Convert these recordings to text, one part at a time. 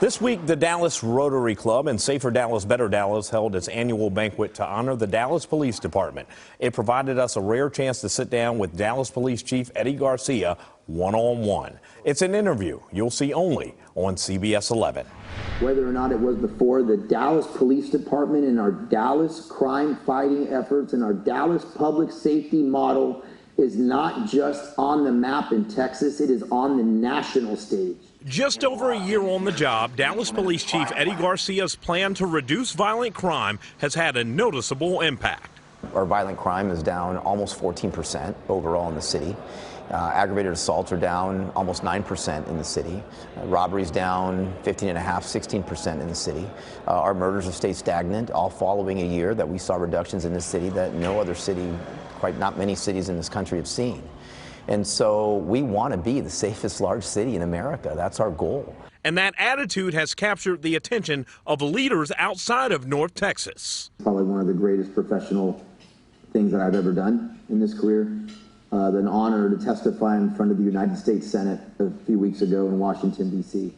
This week, the Dallas Rotary Club and Safer Dallas, Better Dallas held its annual banquet to honor the Dallas Police Department. It provided us a rare chance to sit down with Dallas Police Chief Eddie Garcia one-on-one. It's an interview you'll see only on CBS 11. Whether or not it was before, the Dallas Police Department and our Dallas crime fighting efforts and our Dallas public safety model is not just on the map in Texas, it is on the national stage. Just over a year on the job, Dallas Police Chief Eddie Garcia's plan to reduce violent crime has had a noticeable impact. Our violent crime is down almost 14% overall in the city. Aggravated assaults are down almost 9% in the city. Robberies down 15.5%, 16% in the city. Our murders have stayed stagnant, all following a year that we saw reductions in this city that no other city, quite not many cities in this country have seen. And so we want to be the safest large city in America. That's our goal. And that attitude has captured the attention of leaders outside of North Texas. Probably one of the greatest professional things that I've ever done in this career. An honor to testify in front of the United States Senate a few weeks ago in Washington, D.C.,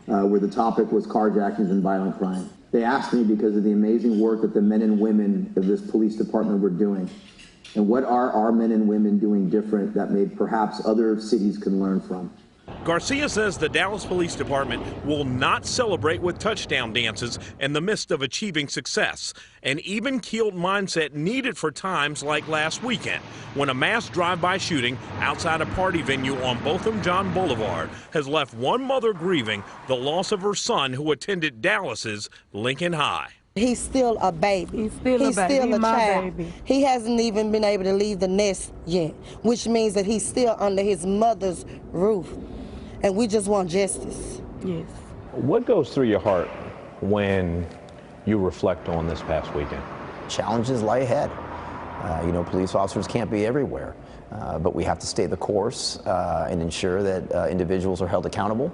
where the topic was carjackings and violent crime. They asked me because of the amazing work that the men and women of this police department were doing. And what are our men and women doing different that maybe perhaps other cities can learn from? Garcia says the Dallas Police Department will not celebrate with touchdown dances in the midst of achieving success. An even-keeled mindset needed for times like last weekend, when a mass drive-by shooting outside a party venue on Botham Jean Boulevard has left one mother grieving the loss of her son who attended Dallas's Lincoln High. He's still a baby. He's still a child. baby. He hasn't even been able to leave the nest yet, which means that he's still under his mother's roof. And we just want justice. Yes. What goes through your heart when you reflect on this past weekend? Challenges lie ahead. Police officers can't be everywhere, but we have to stay the course and ensure that individuals are held accountable.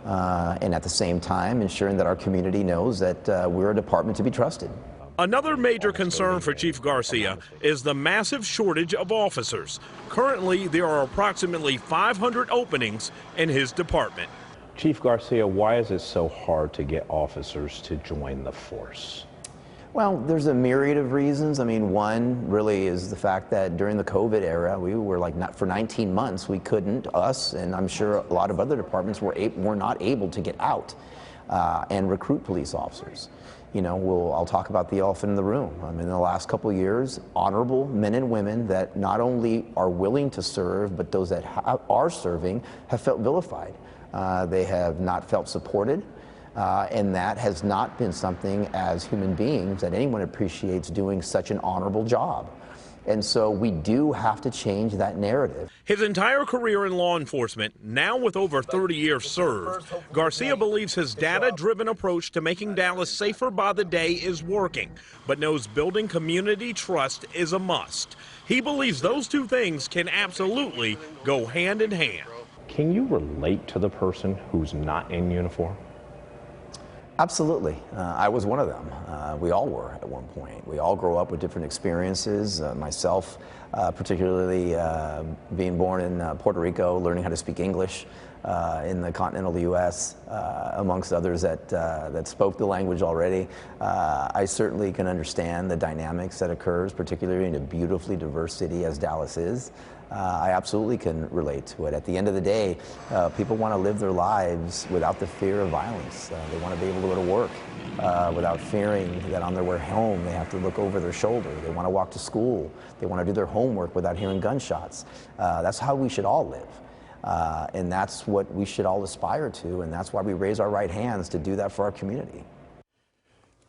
And at the same time, ensuring that our community knows that we're a department to be trusted. Another major concern for Chief Garcia is the massive shortage of officers. Currently, there are approximately 500 openings in his department. Chief Garcia, why is it so hard to get officers to join the force? Well, there's a myriad of reasons. I mean, one really is the fact that during the COVID era, we were for 19 months, we couldn't, us, and I'm sure a lot of other departments were not able to get out and recruit police officers. I'll talk about the elephant in the room. I mean, in the last couple of years, honorable men and women that not only are willing to serve, but those that are serving have felt vilified. They have not felt supported. And that has not been something as human beings that anyone appreciates doing such an honorable job. And so we do have to change that narrative. His entire career in law enforcement, now with over 30 years served, Garcia believes his data-driven approach to making Dallas safer by the day is working, but knows building community trust is a must. He believes those two things can absolutely go hand in hand. Can you relate to the person who's not in uniform? Absolutely. I was one of them. We all were at one point. We all grow up with different experiences. Myself, particularly being born in Puerto Rico, learning how to speak English in the continental U.S., amongst others that spoke the language already. I certainly can understand the dynamics that occurs, particularly in a beautifully diverse city as Dallas is. I absolutely can relate to it. At the end of the day, people want to live their lives without the fear of violence. They want to be able to go to work without fearing that on their way home they have to look over their shoulder. They want to walk to school. They want to do their homework without hearing gunshots. That's how we should all live. And that's what we should all aspire to, and that's why we raise our right hands to do that for our community.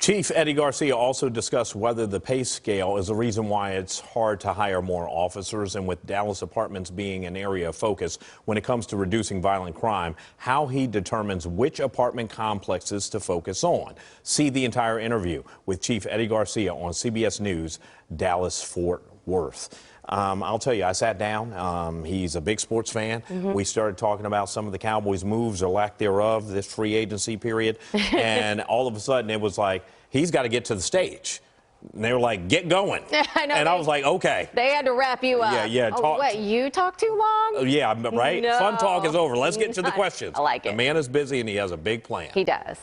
Chief Eddie Garcia also discussed whether the pay scale is a reason why it's hard to hire more officers, and with Dallas apartments being an area of focus when it comes to reducing violent crime, how he determines which apartment complexes to focus on. See the entire interview with Chief Eddie Garcia on CBS News, Dallas-Fort Worth. I'll tell you, I sat down. He's a big sports fan. We started talking about some of the Cowboys' moves or lack thereof this free agency period. And all of a sudden it was like, he's got to get to the stage. And they were like, get going. I know. And I was like, okay. They had to wrap you up. Yeah. Oh, what, you talk too long? Yeah, right? No. Fun talk is over. Let's get to the questions. I like it. The man is busy and he has a big plan. He does.